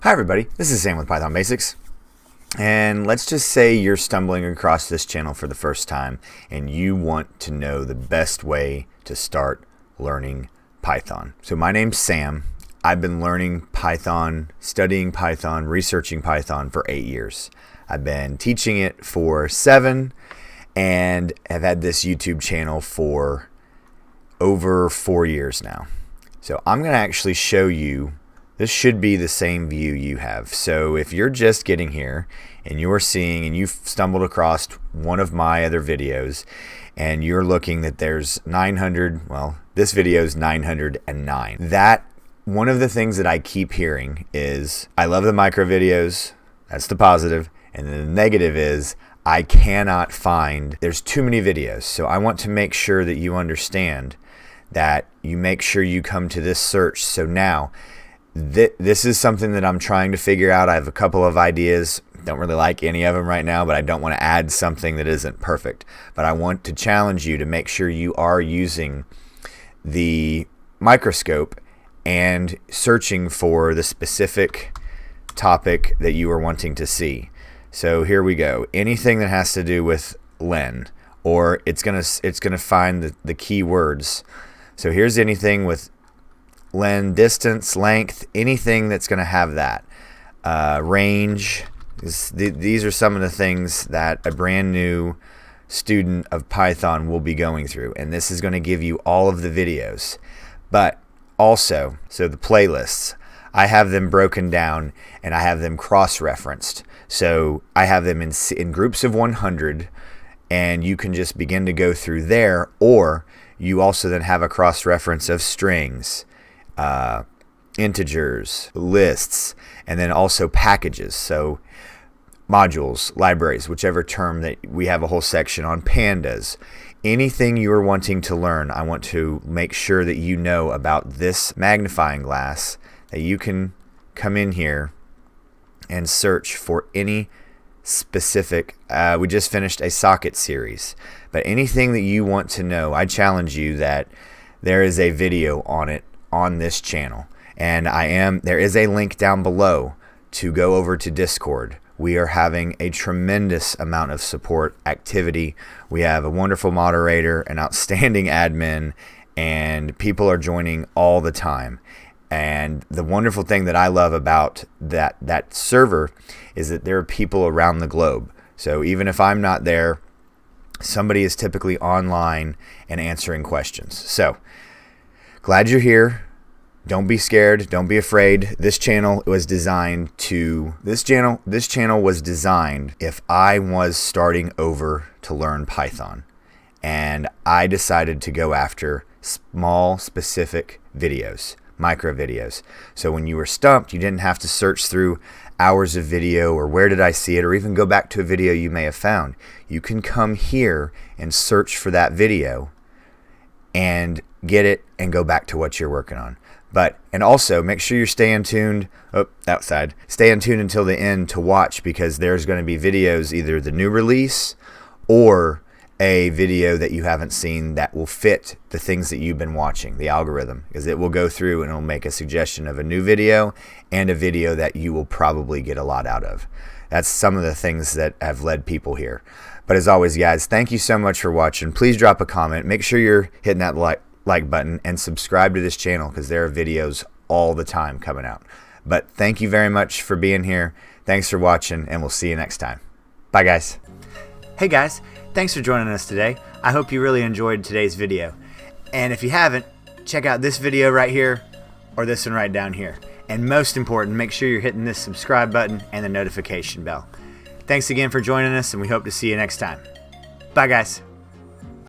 Hi everybody, this is Sam with Python Basics, and let's just say you're stumbling across this channel for the first time and you want to know the best way to start learning Python. So my name's Sam. I've been learning Python, studying Python, researching Python for 8 years. I've been teaching it for 7 and have had this YouTube channel for over 4 years now. So I'm going to actually show you. This should be the same view you have. So if you're just getting here and you're seeing and you've stumbled across one of my other videos and you're looking that there's 900, well, this video is 909. That one of the things that I keep hearing is I love the micro videos. That's the positive. And then the negative is I cannot find, there's too many videos. So I want to make sure that you understand that you make sure you come to this search. So now, this is something that I'm trying to figure out. I have a couple of ideas. Don't really like any of them right now, but I don't want to add something that isn't perfect. But I want to challenge you to make sure you are using the microscope and searching for the specific topic that you are wanting to see. So here we go. Anything that has to do with len, or it's gonna find the keywords. So here's anything with len, distance, length, anything that's going to have that. Range. These are some of the things that a brand new student of Python will be going through. And this is going to give you all of the videos. But also, so the playlists, I have them broken down and I have them cross-referenced. So I have them in groups of 100 and you can just begin to go through there, or you also then have a cross-reference of strings, integers, lists, and then also packages. So modules, libraries, whichever term that we have a whole section on, pandas. Anything you are wanting to learn, I want to make sure that you know about this magnifying glass, that you can come in here and search for any specific. We just finished a socket series, but anything that you want to know, I challenge you that there is a video on it on this channel, and there is a link down below to go over to Discord. We are having a tremendous amount of support activity. We have a wonderful moderator, an outstanding admin, and people are joining all the time. And the wonderful thing that I love about that server is that there are people around the globe. So even if I'm not there, somebody is typically online and answering questions. So glad you're here. Don't be scared. Don't be afraid. This channel was designed was designed if I was starting over to learn Python, and I decided to go after small specific videos, micro videos. So when you were stumped, you didn't have to search through hours of video or where did I see it, or even go back to a video you may have found. You can come here and search for that video and get it and go back to what you're working on. And also make sure you're staying tuned. Stay tuned until the end to watch, because there's going to be videos, either the new release or a video that you haven't seen that will fit the things that you've been watching, the algorithm, because it will go through and it'll make a suggestion of a new video and a video that you will probably get a lot out of. That's some of the things that have led people here. But as always, guys, thank you so much for watching. Please drop a comment. Make sure you're hitting that like button and subscribe to this channel, because there are videos all the time coming out. But thank you very much for being here. Thanks for watching, and we'll see you next time. Bye, guys. Hey, guys. Thanks for joining us today. I hope you really enjoyed today's video. And if you haven't, check out this video right here or this one right down here. And most important, make sure you're hitting this subscribe button and the notification bell. Thanks again for joining us, and we hope to see you next time. Bye, guys.